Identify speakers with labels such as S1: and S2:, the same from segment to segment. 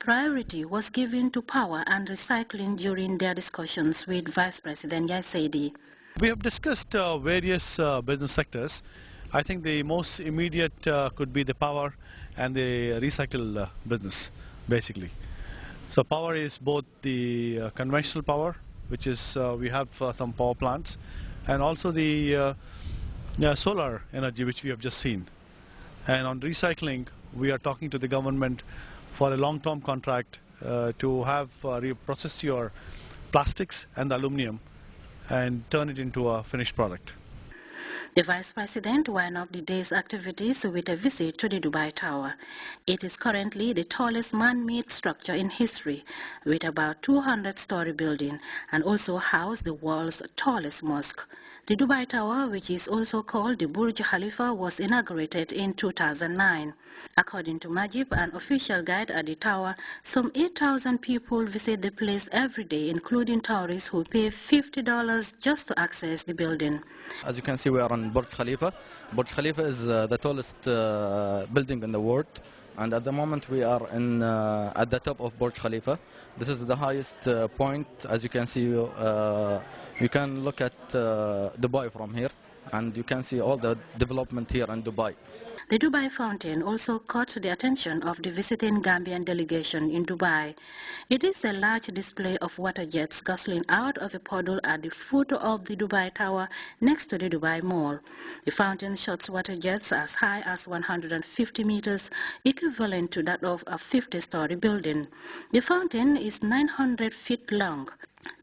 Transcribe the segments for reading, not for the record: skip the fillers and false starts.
S1: priority was given to power and recycling during their discussions with Vice President Yasaidi.
S2: We have discussed various business sectors. I think the most immediate could be the power and the recycle business, basically. So power is both the conventional power, which is we have some power plants, and also the solar energy, which we have just seen. And on recycling, we are talking to the government for a long-term contract to have process your plastics and the aluminum and turn it into a finished product.
S1: The Vice President wound up the day's activities with a visit to the Dubai Tower. It is currently the tallest man-made structure in history, with about 200-story building, and also houses the world's tallest mosque. The Dubai Tower, which is also called the Burj Khalifa, was inaugurated in 2009. According to Majib, an official guide at the tower, some 8,000 people visit the place every day, including tourists who pay $50 just to access the building.
S3: As you can see, we are on Burj Khalifa. Burj Khalifa is the tallest building in the world. And at the moment we are at the top of Burj Khalifa. This is the highest point. As you can see, you can look at Dubai from here, and you can see all the development here in Dubai.
S1: The Dubai fountain also caught the attention of the visiting Gambian delegation in Dubai. It is a large display of water jets guzzling out of a puddle at the foot of the Dubai Tower next to the Dubai Mall. The fountain shoots water jets as high as 150 meters, equivalent to that of a 50-story building. The fountain is 900 feet long.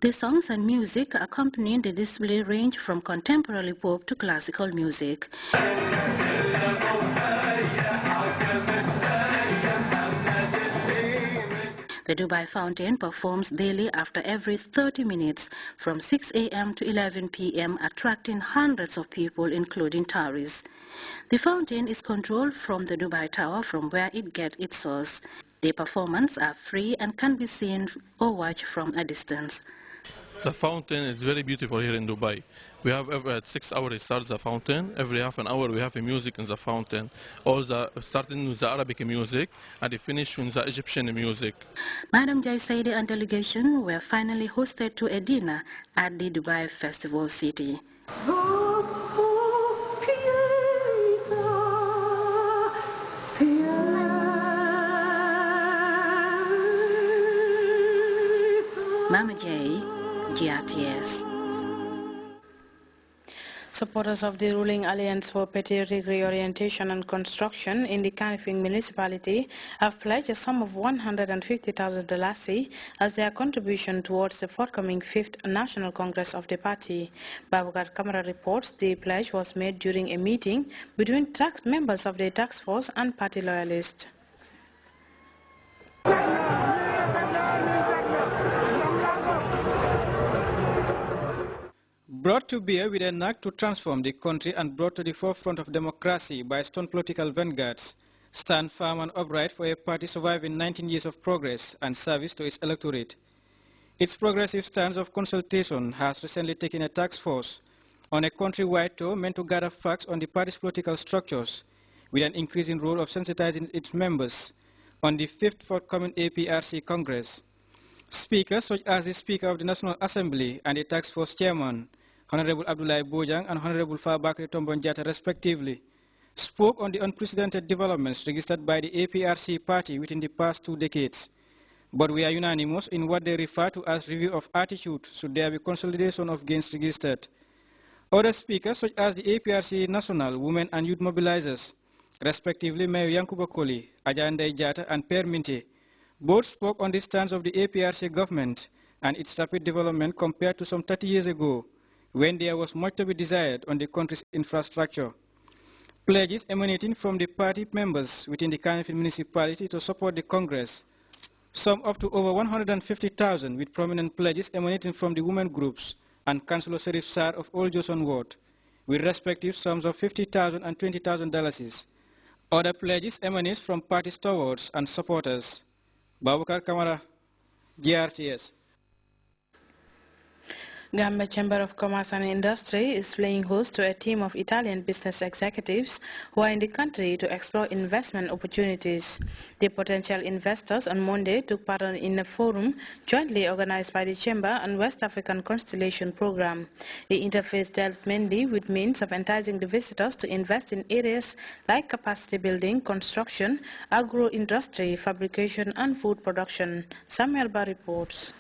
S1: The songs and music accompanying the display range from contemporary pop to classical music. The Dubai fountain performs daily after every 30 minutes from 6 a.m. to 11 p.m., attracting hundreds of people, including tourists. The fountain is controlled from the Dubai Tower, from where it gets its source. The performances are free and can be seen or watched from a distance.
S4: The fountain is very beautiful here in Dubai. We have every 6 hours it starts the fountain. Every half an hour we have a music in the fountain. Starting with the Arabic music and they finish with the Egyptian music.
S1: Madam Jai Saidi and delegation were finally hosted to a dinner at the Dubai Festival City. Mama J, Grts.
S5: Supporters of the ruling Alliance for Patriotic Reorientation and Construction in the Kanifing municipality have pledged a sum of $150,000 as their contribution towards the forthcoming 5th National Congress of the party. Babukar Kamara reports the pledge was made during a meeting between members of the task force and party loyalists.
S6: Brought to bear with a knack to transform the country and brought to the forefront of democracy by stern political vanguards, stand firm and upright for a party surviving 19 years of progress and service to its electorate. Its progressive stance of consultation has recently taken a task force on a country-wide tour meant to gather facts on the party's political structures, with an increasing role of sensitizing its members on the 5th forthcoming APRC Congress. Speakers such as the Speaker of the National Assembly and the task force chairman, Honorable Abdoulaye Bojang and Honorable Fabakary Tombong Jatta respectively, spoke on the unprecedented developments registered by the APRC party within the past 2 decades. But we are unanimous in what they refer to as review of attitude should there be consolidation of gains registered. Other speakers such as the APRC National Women and Youth Mobilizers, respectively Mayor Yankuba Koli, Ajay Jatta and Per Minte, both spoke on the stance of the APRC government and its rapid development compared to some 30 years ago, when there was much to be desired on the country's infrastructure. Pledges emanating from the party members within the Kanifing municipality to support the Congress, some up to over 150,000, with prominent pledges emanating from the women groups and Councillor Serif Sar of Old Joson Ward, with respective sums of $50,000 and $20,000. Other pledges emanate from party stewards and supporters. Babukar Kamara, GRTS.
S5: Gambia Chamber of Commerce and Industry is playing host to a team of Italian business executives who are in the country to explore investment opportunities. The potential investors on Monday took part in a forum jointly organized by the Chamber and West African Constellation Program. The interface dealt mainly with means of enticing the visitors to invest in areas like capacity building, construction, agro-industry, fabrication and food production. Samuel Ba reports.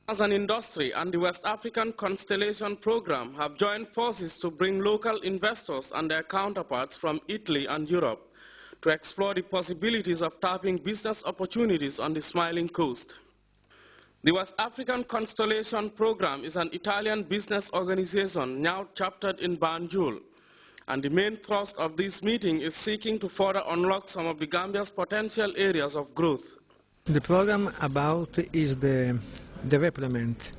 S7: As an industry and the West African Constellation Program have joined forces to bring local investors and their counterparts from Italy and Europe to explore the possibilities of tapping business opportunities on the Smiling Coast. The West African Constellation Program is an Italian business organization now chaptered in Banjul, and the main thrust of this meeting is seeking to further unlock some of the Gambia's potential areas of growth.
S8: The program about is the development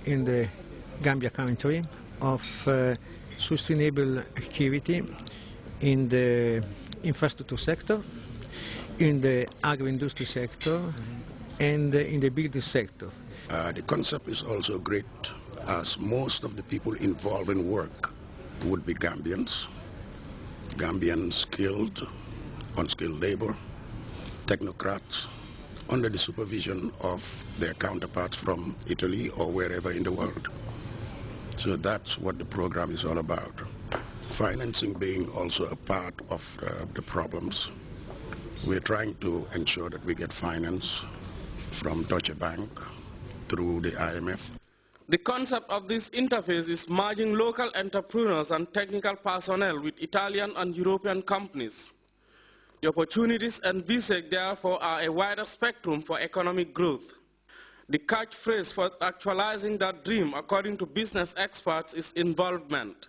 S8: in the Gambia country of sustainable activity in the infrastructure sector, in the agro-industry sector, and in the building sector.
S9: The concept is also great, as most of the people involved in work would be Gambians, Gambian skilled, unskilled labor, technocrats, under the supervision of their counterparts from Italy or wherever in the world. So that's what the program is all about. Financing being also a part of the problems. We're trying to ensure that we get finance from Deutsche Bank through the IMF.
S7: The concept of this interface is merging local entrepreneurs and technical personnel with Italian and European companies. The opportunities envisaged, therefore, are a wider spectrum for economic growth. The catchphrase for actualizing that dream, according to business experts, is involvement.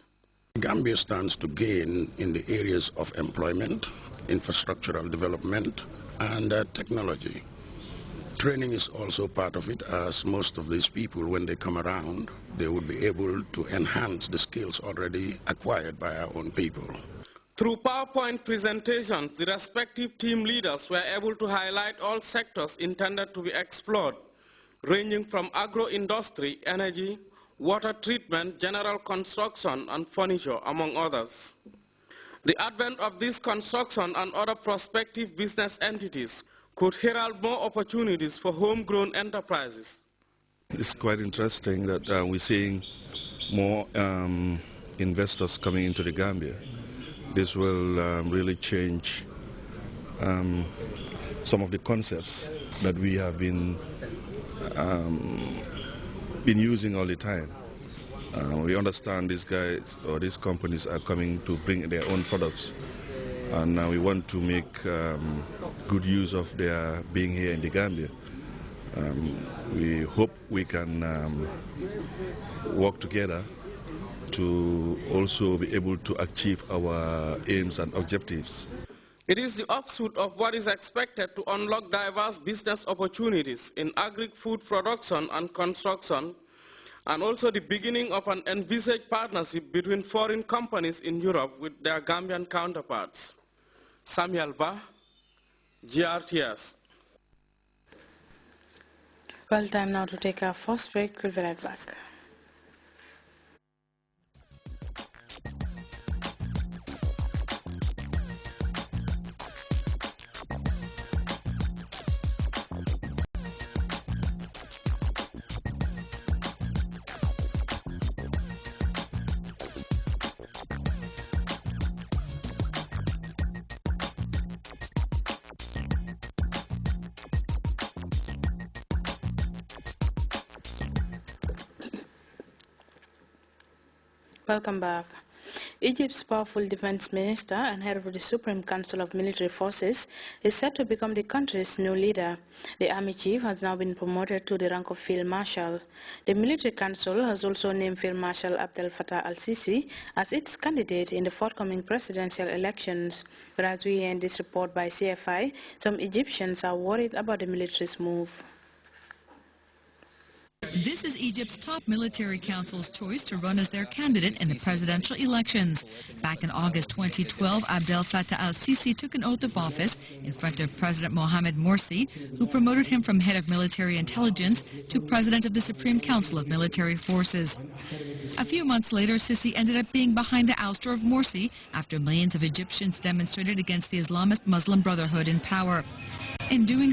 S9: Gambia stands to gain in the areas of employment, infrastructural development, and technology. Training is also part of it, as most of these people, when they come around, they would be able to enhance the skills already acquired by our own people.
S7: Through PowerPoint presentations, the respective team leaders were able to highlight all sectors intended to be explored, ranging from agro-industry, energy, water treatment, general construction, and furniture, among others. The advent of this construction and other prospective business entities could herald more opportunities for homegrown enterprises.
S10: It's quite interesting that we're seeing more investors coming into the Gambia. This will really change some of the concepts that we have been using all the time. We understand these guys or these companies are coming to bring their own products, and we want to make good use of their being here in the Gambia. We hope we can work together to also be able to achieve our aims and objectives.
S7: It is the offshoot of what is expected to unlock diverse business opportunities in agri-food production and construction, and also the beginning of an envisaged partnership between foreign companies in Europe with their Gambian counterparts. Samuel Ba, GRTS.
S5: Well, time now to take our first break. We'll be right back. Welcome back. Egypt's powerful defense minister and head of the Supreme Council of Military Forces is set to become the country's new leader. The army chief has now been promoted to the rank of Field Marshal. The military council has also named Field Marshal Abdel Fattah al-Sisi as its candidate in the forthcoming presidential elections. But as we hear in this report by CFI, some Egyptians are worried about the military's move.
S11: This is Egypt's top military council's choice to run as their candidate in the presidential elections. Back in August 2012, Abdel Fattah al-Sisi took an oath of office in front of President Mohamed Morsi, who promoted him from head of military intelligence to president of the Supreme Council of Military Forces. A few months later, Sisi ended up being behind the ouster of Morsi after millions of Egyptians demonstrated against the Islamist Muslim Brotherhood in power. In doing so,